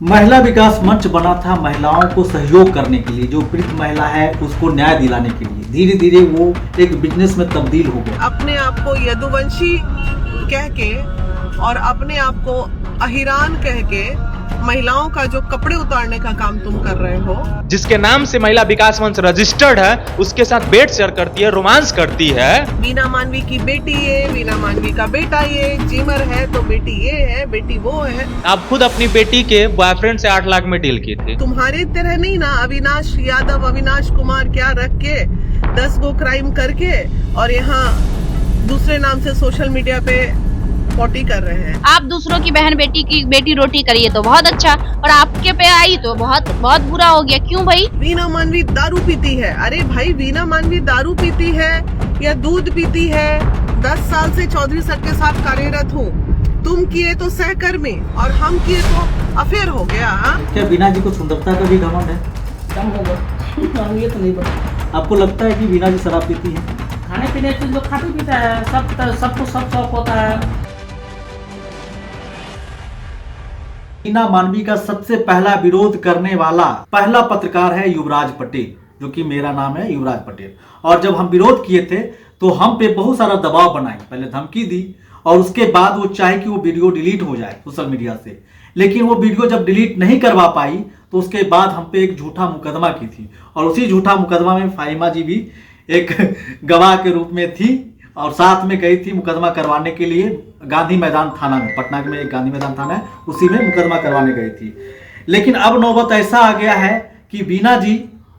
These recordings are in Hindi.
महिला विकास मंच बना था महिलाओं को सहयोग करने के लिए, जो पीड़ित महिला है उसको न्याय दिलाने के लिए। धीरे धीरे वो एक बिजनेस में तब्दील हो गया। अपने आप को यदुवंशी कह के और अपने आप को अहिरान कह के महिलाओं का जो कपड़े उतारने का काम तुम कर रहे हो, जिसके नाम से महिला विकास मंच रजिस्टर्ड है, उसके साथ बेड शेयर करती है, रोमांस करती है। वीना मानवी की बेटी ये, वीना मानवी का बेटा ये, जिमर है तो बेटी ये है, बेटी वो है। आप खुद अपनी बेटी के बॉयफ्रेंड से 8 लाख में डील की थी। तुम्हारे तरह नहीं ना, अविनाश यादव, अविनाश कुमार क्या रख के 10 गो क्राइम करके और यहाँ दूसरे नाम से सोशल मीडिया पे पोटी कर रहे हैं। आप दूसरों की बहन बेटी की बेटी रोटी करिए तो बहुत अच्छा, और आपके पे आई तो बहुत बहुत बुरा हो गया। क्यों भाई? वीना मानवी दारू पीती है। अरे भाई, वीना मानवी दारू पीती है या दूध पीती है? 10 साल से चौधरी सर के साथ कार्यरत हूँ। तुम किए तो सहकर्मी और हम किए तो अफेयर हो गया। क्या वीना जी को सुंदरता का भी घमंड है? कम होगा ये तो नहीं पता। आपको लगता है कि वीना जी शराब पीती है? खाने पीने से जो खाते पीता है सबको सब शौक होता है। वीना मानवी का सबसे पहला विरोध करने वाला पहला पत्रकार है युवराज पटेल, जो कि मेरा नाम है युवराज पटेल। और जब हम विरोध किए थे तो हम पे बहुत सारा दबाव बनाई, पहले धमकी दी और उसके बाद वो चाहे कि वो वीडियो डिलीट हो जाए सोशल मीडिया से। लेकिन वो वीडियो जब डिलीट नहीं करवा पाई तो उसके बाद हम पे एक झूठा मुकदमा की थी, और उसी झूठा मुकदमा में फाहिमा जी भी एक गवाह के रूप में थी और साथ में गई थी मुकदमा करवाने के लिए गांधी मैदान थाना में। पटना में एक गांधी मैदान थाना है, उसी में मुकदमा करवाने गई थी। लेकिन अब नौबत ऐसा आ गया है कि वीना जी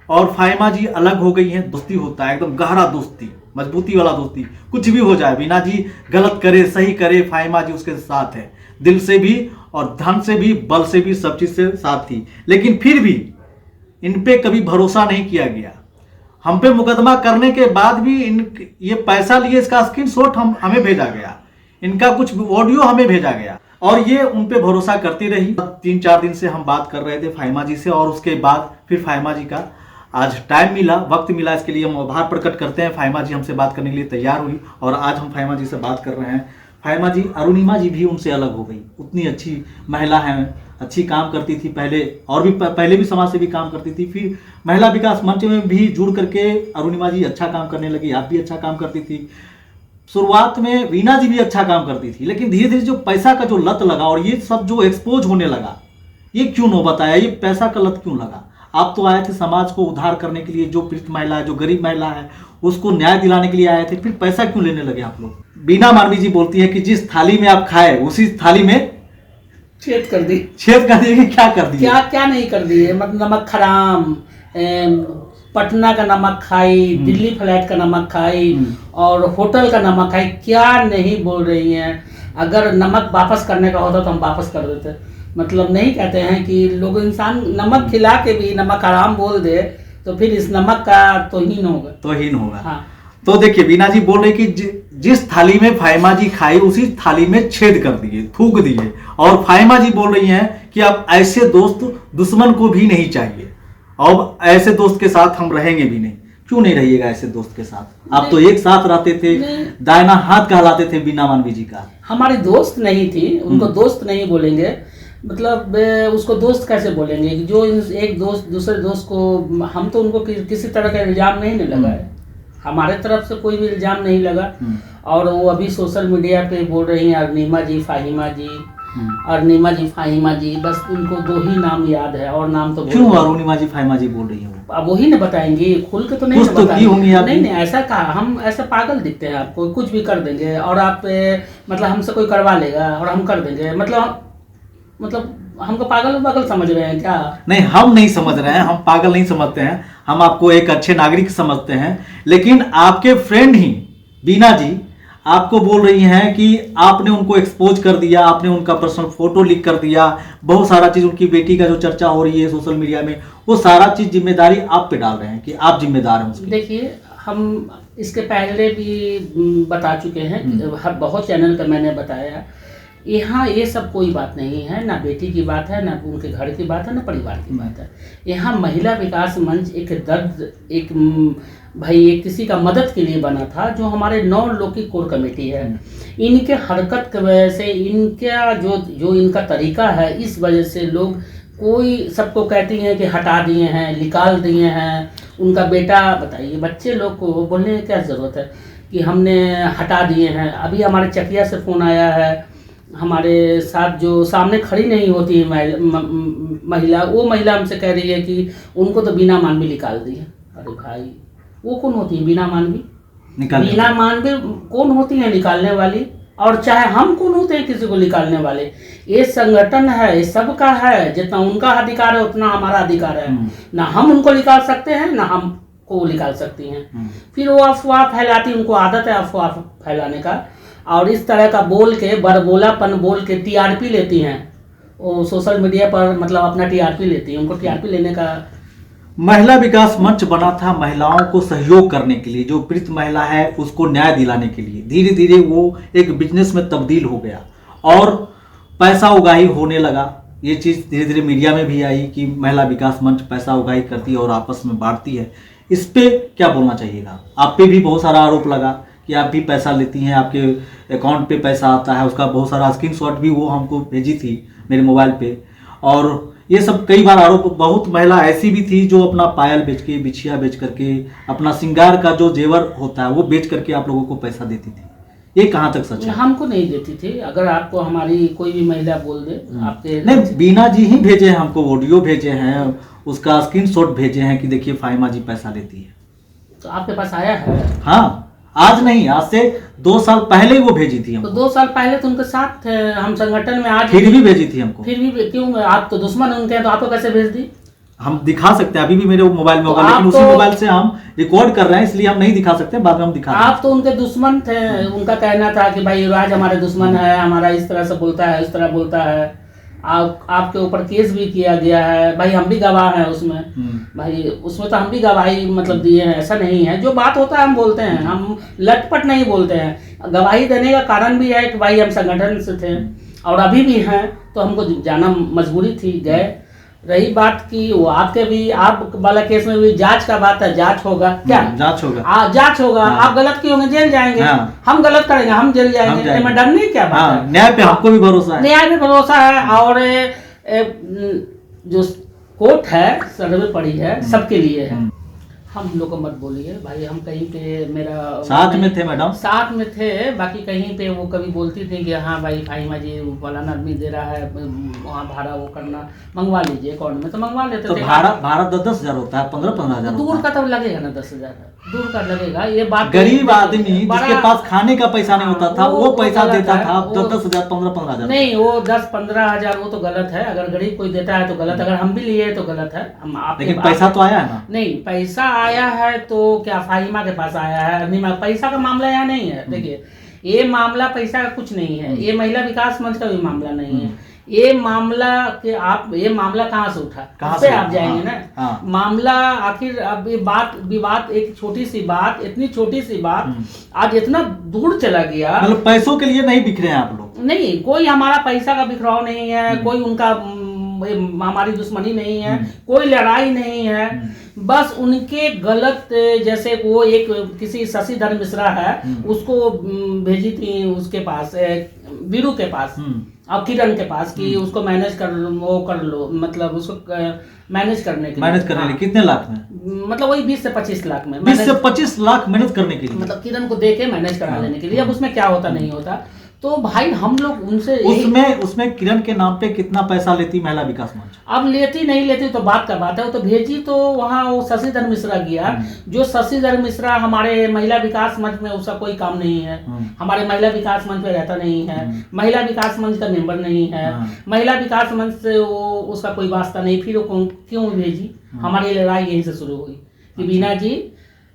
और फाहिमा जी अलग हो गई हैं। दोस्ती होता है, एकदम गहरा दोस्ती, मजबूती वाला दोस्ती। कुछ भी हो जाए, वीना जी गलत करे सही करे, फाहिमा जी उसके साथ है, दिल से भी और धन से भी, बल से भी, सब चीज से साथ थी। लेकिन फिर भी इन पे कभी भरोसा नहीं किया गया। हम पे मुकदमा करने के बाद भी ये पैसा लिए, इसका स्क्रीनशॉट हमें भेजा गया, इनका कुछ ऑडियो हमें भेजा गया, और ये उन पे भरोसा करती रही। 3-4 दिन से हम बात कर रहे थे फाहिमा जी से, और उसके बाद फिर फाहिमा जी का आज टाइम मिला, वक्त मिला, इसके लिए हम आभार प्रकट करते हैं। फाहिमा जी हमसे बात करने के लिए तैयार हुई और आज हम फाहिमा जी से बात कर रहे हैं। फाहिमा जी, अरुणिमा जी भी उनसे अलग हो गई। उतनी अच्छी महिला हैं, अच्छी काम करती थी पहले, और भी पहले भी समाज से भी काम करती थी। फिर महिला विकास मंच में भी जुड़ करके अरुणिमा जी अच्छा काम करने लगी, आप भी अच्छा काम करती थी। शुरुआत में वीना जी भी अच्छा काम करती थी, लेकिन धीरे धीरे जो पैसा का जो लत लगा और ये सब जो एक्सपोज होने लगा, ये क्यों नौबत आया? ये पैसा का लत क्यों लगा? आप तो आए थे समाज को उद्धार करने के लिए, जो पीड़ित महिला है, जो गरीब महिला है, उसको न्याय दिलाने के लिए आए थे, फिर पैसा क्यों लेने लगे आप लोग? वीना मानवी जी बोलती है कि जिस थाली में आप खाए उसी थाली में छेद कर दी। छेद कर दिए कि क्या कर दिए? क्या नहीं कर दिए, मतलब नमक हराम, पटना का नमक खाई, दिल्ली फ्लैट का नमक खाई और होटल का नमक खाई, क्या नहीं बोल रही हैं। अगर नमक वापस करने का होता तो हम वापस कर देते। मतलब नहीं कहते हैं कि लोग, इंसान नमक खिला के भी नमक हराम बोल दे तो फिर इस नमक का तौहीन होगा। हाँ। तो देखिए, वीना जी बोल रही कि जिस थाली में फाहिमा जी खाई उसी थाली में छेद कर दिए, थूक दिए। और फाहिमा जी बोल रही हैं कि अब ऐसे दोस्त दुश्मन को भी नहीं चाहिए, और ऐसे दोस्त के साथ हम रहेंगे भी नहीं। क्यों नहीं रहिएगा ऐसे दोस्त के साथ? आप तो एक साथ रहते थे, दाहिना हाथ कहलाते थे वीना मानवी जी का। हमारी दोस्त नहीं थी, उनको दोस्त नहीं बोलेंगे, मतलब उसको दोस्त कैसे बोलेंगे? जो एक दोस्त दूसरे दोस्त को, हम तो उनको किसी तरह का इल्जाम नहीं लगा है, हमारे तरफ से कोई भी इल्जाम नहीं लगा। और वो अभी सोशल मीडिया पे बोल रही हैं अरुणिमा जी फाहिमा जी, अरुणिमा जी फाहिमा जी, बस उनको 2 ही नाम याद है और नाम तो क्यों अरुणिमा जी फाहिमा जी बोल रही है? अब वही ना बताएंगी, खुल के तो नहीं बताएंगी। नहीं, ऐसा कहा, हम ऐसा पागल दिखते हैं आपको, कुछ भी कर देंगे और आप मतलब हमसे कोई करवा लेगा और हम कर देंगे, मतलब हमको पागल समझ रहे हैं क्या? नहीं, हम नहीं समझ रहे हैं, हम पागल नहीं समझते हैं, हम आपको एक अच्छे नागरिक समझते हैं। लेकिन आपके फ्रेंड ही वीना जी आपको बोल रही हैं कि आपने उनको एक्सपोज कर दिया, आपने उनका पर्सनल फोटो लीक कर दिया, बहुत सारा चीज, उनकी बेटी का जो चर्चा हो रही है सोशल मीडिया में, वो सारा चीज जिम्मेदारी आप पे डाल रहे हैं कि आप जिम्मेदार हैं उसकी। देखिए, हम इसके पहले भी बता चुके हैं, बहुत चैनल पर मैंने बताया, यहाँ ये सब कोई बात नहीं है, ना बेटी की बात है, ना उनके घर की बात है, ना परिवार की बात है। यहाँ महिला विकास मंच एक दर्द, एक किसी का मदद के लिए बना था, जो हमारे 9 लोग की कोर कमेटी है। इनके हरकत की वजह से, इनका जो इनका तरीका है, इस वजह से लोग कोई सबको कहती हैं कि हटा दिए हैं, निकाल दिए हैं उनका बेटा। बताइए बच्चे लोग को बोलने की क्या ज़रूरत है कि हमने हटा दिए हैं। अभी हमारे चकिया से फ़ोन आया है, हमारे साथ जो सामने खड़ी नहीं होती है महिला, वो महिला हमसे कह रही है कि उनको तो बिना मानवी निकाल दिए। अरे भाई वो कौन होती है बिना मानवी? बिना मानवी कौन होती है निकालने वाली? और चाहे हम कौन होते हैं किसी को निकालने वाले? ये संगठन है, ये सबका है, जितना उनका अधिकार है उतना हमारा अधिकार है। ना हम उनको निकाल सकते हैं ना हम को निकाल सकती हैं। फिर वो अफवाह फैलाती, उनको आदत है अफवाह फैलाने का, और इस तरह का बोल के बड़बोलापन बोल के टीआरपी लेती हैं। वो सोशल मीडिया पर मतलब अपना टीआरपी लेती हैं, उनको टीआरपी लेने का। महिला विकास मंच बना था महिलाओं को सहयोग करने के लिए, जो पीड़ित महिला है उसको न्याय दिलाने के लिए। धीरे धीरे वो एक बिजनेस में तब्दील हो गया और पैसा उगाही होने लगा। ये चीज़ धीरे धीरे मीडिया में भी आई कि महिला विकास मंच पैसा उगाही करती है और आपस में बांटती है। इस पे क्या बोलना चाहिएगा? आप पे भी बहुत सारा आरोप लगा कि आप भी पैसा लेती हैं, आपके अकाउंट पे पैसा आता है, उसका बहुत सारा स्क्रीनशॉट भी वो हमको भेजी थी मेरे मोबाइल पे। और ये सब कई बार आरोप, बहुत महिला ऐसी भी थी जो अपना पायल बेच के, बिछिया बेच करके, अपना श्रृंगार का जो जेवर होता है वो बेच करके आप लोगों को पैसा देती थी। ये कहाँ तक सच है? हमको नहीं देती थी। अगर आपको हमारी कोई भी महिला बोल दे आपके नहीं, बीना जी ही भेजे हैं हमको, ऑडियो भेजे हैं, उसका स्क्रीनशॉट भेजे हैं कि देखिए फाहिमा जी पैसा लेती है। तो आपके पास आया है? हाँ, आज नहीं, आज से 2 साल पहले ही वो भेजी थी हमको। तो 2 साल पहले तो उनके साथ थे हम संगठन में, आज फिर भी भेजी थी हमको। फिर भी क्यों? आप तो दुश्मन उनके हैं तो आपको कैसे भेज दी? हम दिखा सकते हैं, अभी भी मेरे मोबाइल में होगा, लेकिन उसी मोबाइल से हम रिकॉर्ड कर रहे हैं इसलिए हम नहीं दिखा सकते, बाद में हम दिखा। आप तो उनके दुश्मन थे। उनका कहना था कि भाई युवराज हमारे दुश्मन है, हमारा इस तरह से बोलता है, इस तरह बोलता है। आपके ऊपर केस भी किया गया है। भाई हम भी गवाह हैं उसमें, भाई उसमें तो हम भी गवाही मतलब दिए हैं। ऐसा नहीं है, जो बात होता है हम बोलते हैं, हम लटपट नहीं बोलते हैं। गवाही देने का कारण भी है कि भाई हम संगठन से थे और अभी भी हैं, तो हमको जाना मजबूरी थी, गए। रही बात की वो आपके भी, आप वाला केस में भी जांच का बात है, जांच होगा क्या? जांच होगा, जांच होगा। आप गलत किए होंगे, जेल जाएंगे। हम गलत करेंगे, हम जेल जाएंगे। इसमें डरने क्या बात है? न्याय पे हमको भी भरोसा है, न्याय पे भरोसा है। और जो कोर्ट है सर्वे पड़ी है, सबके लिए है। हम लोग को मत बोलिए भाई, हम कहीं पे मेरा साथ में थे मैडम, साथ में थे, बाकी कहीं पे वो कभी बोलती थी कि हाँ भाई फाहिमा जी फलाना आदमी दे रहा है, वहाँ भाड़ा वो करना, मंगवा लीजिए अकाउंट में, तो मंगवा लेते तो थे। भाड़ा 10,000 होता है, 15,000 दूर का तो लगेगा ना, 10,000 दूर का लगेगा। ये बात गरीब आदमी जिसके पास खाने का पैसा नहीं होता था वो पैसा देता था, 10,000 15,000 नहीं, वो 10-15 हजार वो तो गलत है। अगर गरीब कोई देता है तो गलत, अगर हम भी लिए तो गलत है। लेकिन पैसा तो आया है ना? नहीं, पैसा आया है तो क्या फाहिमा के पास आया है? पैसा का मामला यहाँ नहीं है। देखिए, ये मामला पैसा का कुछ नहीं है, ये महिला विकास मंच का भी मामला नहीं है। ये मामला के आप, ये मामला कहाँ से उठा, कहाँ से आप जाएंगे ना? मामला आखिर अब ये विवाद, एक छोटी सी बात, इतनी छोटी सी बात आज इतना दूर चला गया। मतलब पैसों के लिए नहीं बिखरे हैं आप लोग? नहीं, कोई हमारा पैसा का बिखराव नहीं है, कोई उनका हमारी दुश्मनी नहीं है, कोई लड़ाई नहीं है। बस उनके गलत, जैसे वो एक किसी शशिधर मिश्रा है, उसको भेजी थी उसके पास, वीरू के पास और किरण के पास कि उसको मैनेज कर लो, मतलब उसको मैनेज करने के लिए। कितने लाख में? मतलब वही 20 से 25 लाख में, 20 से 25 लाख मैनेज करने के लिए, मतलब किरण को दे के मैनेज करा लेने के लिए। अब उसमें क्या होता नहीं होता, तो भाई हम लोग उनसे उसमें किरण के नाम पे कितना पैसा लेती महिला विकास मंच? अब लेती नहीं लेती तो बात का बात है। वो तो भेजी तो वहाँ वो शशिधर मिश्रा गया, जो शशिधर मिश्रा हमारे महिला विकास मंच में उसका कोई काम नहीं है, हमारे महिला विकास मंच में रहता नहीं है, महिला विकास मंच का मेंबर नहीं है, महिला विकास मंच से वो उसका कोई वास्ता नहीं। फिर वो क्यों भेजी? हमारी लड़ाई यहीं से शुरू हुई कि बीना जी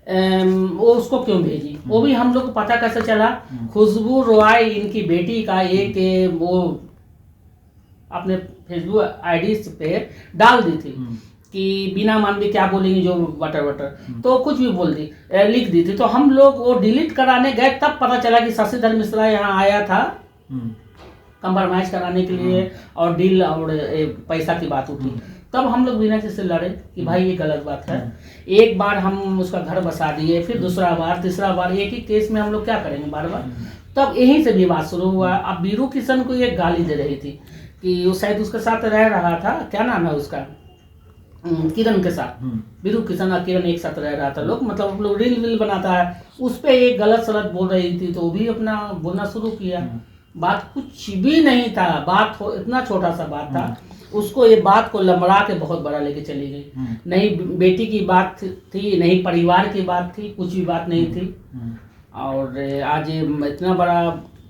वो उसको क्यों भेजी, वो भी हम लोग को पता कैसे चला। खुशबू रॉय इनकी बेटी का एक वो अपने फेसबुक आईडी पे डाल दी थी कि बीना मानवी क्या बोलेंगी जो वटर तो कुछ भी बोल दी, लिख दी थी। तो हम लोग वो डिलीट कराने गए, तब पता चला कि शशिधर मिश्रा यहाँ आया था कंप्रोमाइज कराने के लिए और डील और पैसा की बात उठी। तब हम लोग बीना जी से लड़े कि भाई ये गलत बात है। एक बार हम उसका घर बसा दिए, फिर दूसरा बार, तीसरा बार, एक ही केस में हम लोग क्या करेंगे बार बार। तब यहीं से विवाद शुरू हुआ। अब वीरू किशन को एक गाली दे रही थी कि वो शायद उसके साथ रह रहा था, क्या नाम है उसका, किरण के साथ, बिरु किशन और किरण एक साथ रह रहा था। लोग मतलब लोग रील बनाता है, उस पे एक गलत सलत बोल रही थी तो वो भी अपना बोलना शुरू किया। बात कुछ भी नहीं था, बात इतना छोटा सा बात था, उसको ये बात को लंबड़ा के बहुत बड़ा लेके चली गई। नहीं बेटी की बात थी, नहीं परिवार की बात थी, कुछ भी बात नहीं थी। और आज ये इतना बड़ा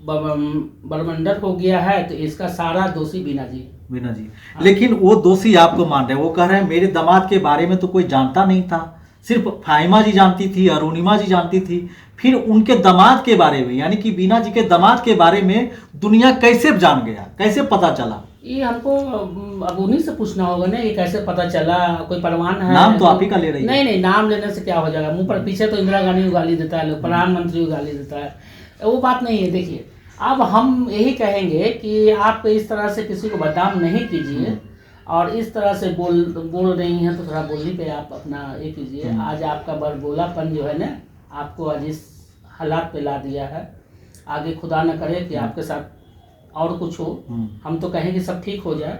बरमंडल हो गया है तो इसका सारा दोषी बीना जी। लेकिन वो दोषी आपको मान रहे हैं, वो कह रहे हैं मेरे दामाद के बारे में तो कोई जानता नहीं था, सिर्फ फाहिमा जी जानती थी, अरुणिमा जी जानती थी, फिर उनके दामाद के बारे में यानी कि बीना जी के दामाद के बारे में दुनिया कैसे जान गया, कैसे पता चला? ये हमको अब उन्हीं से पूछना होगा ना, ये कैसे पता चला? कोई परवान है? नाम तो आप ही का ले रही है। नहीं, नाम लेने से क्या हो जाएगा? मुंह पर पीछे तो इंदिरा गांधी गाली देता है, प्रधानमंत्री गाली देता है, वो बात नहीं है। देखिए अब हम यही कहेंगे कि आप इस तरह से किसी को बदनाम नहीं कीजिए, और इस तरह से बोल रही हैं तो थोड़ा बोली पे आप अपना ये कीजिए। आज आपका बड़बोलापन जो है ना, आपको आज इस हालात पे ला दिया है। आगे खुदा न करे कि आपके साथ और कुछ हो, हम तो कहेंगे सब ठीक हो जाए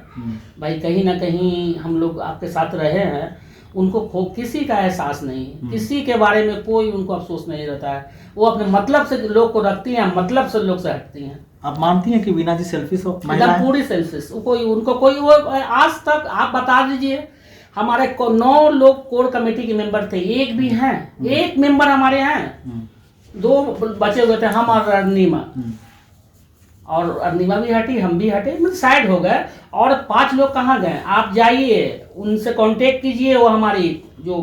भाई। कहीं ना कहीं हम लोग आपके साथ रहे हैं, उनको किसी का एहसास नहीं है, किसी के बारे में कोई उनको अफसोस नहीं रहता है। वो अपने मतलब से लोग को रखती हैं, मतलब से लोग से हटती हैं। आप मानती हैं कि बीना जी सेल्फिश हो? एकदम पूरी सेल्फिश। उनको कोई वो आज तक आप बता दीजिए, हमारे 9 लोग कोर कमेटी के मेंबर थे, एक भी हैं, एक मेंबर हमारे हैं, 2 बचे हुए थे, हम और अरुणिमा। और अरुणिमा भी हटी, हम भी हटे, मतलब साइड हो गए। और 5 लोग कहाँ गए? आप जाइए उनसे कांटेक्ट कीजिए, वो हमारी जो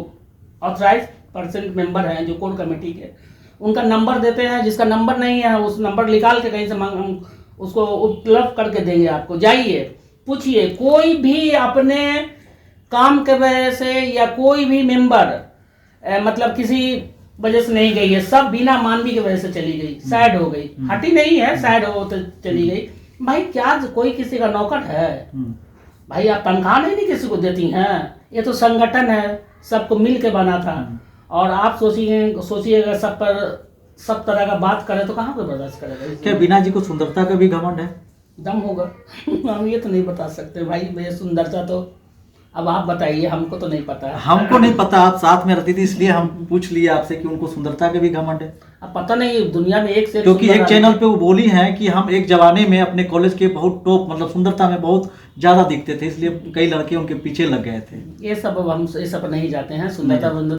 ऑथराइज पर्सन मेंबर हैं जो कोर कमेटी के, उनका नंबर देते हैं। जिसका नंबर नहीं है उस नंबर निकाल के कहीं से हम उसको उपलब्ध करके देंगे आपको। जाइए पूछिए, कोई भी अपने काम के वजह से या कोई भी मेंबर मतलब किसी वजह से नहीं गई है, सब बिना मानवी की वजह से चली गई, साइड हो गई, हटी नहीं है, साइड हो तो चली गई। भाई क्या कोई किसी का नौकर है? भाई आप तनख्वाह नहीं किसी को देती हैं, ये तो संगठन है, सबको मिल के बना था। और आप सोचिएगा सब तरह का बात करे तो कहाँ पे बर्दाश्त करेगा? क्या बीना जी को सुंदरता का भी घमंड है? दम होगा हम ये तो नहीं बता सकते भाई, भैया सुंदरता तो अब आप बताइए, हमको तो नहीं पता है। हमको नहीं पता, आप साथ में रहती थी इसलिए हम पूछ लिए आपसे कि उनको सुंदरता के भी घमंड है। अब पता नहीं दुनिया में एक से क्योंकि एक चैनल पे वो बोली हैं कि हम एक जमाने में अपने कॉलेज के बहुत टॉप मतलब सुंदरता में बहुत ज्यादा दिखते थे, इसलिए कई लड़के उनके पीछे लग गए थे। ये सब अब हम ये सब नहीं जाते हैं, सुंदरता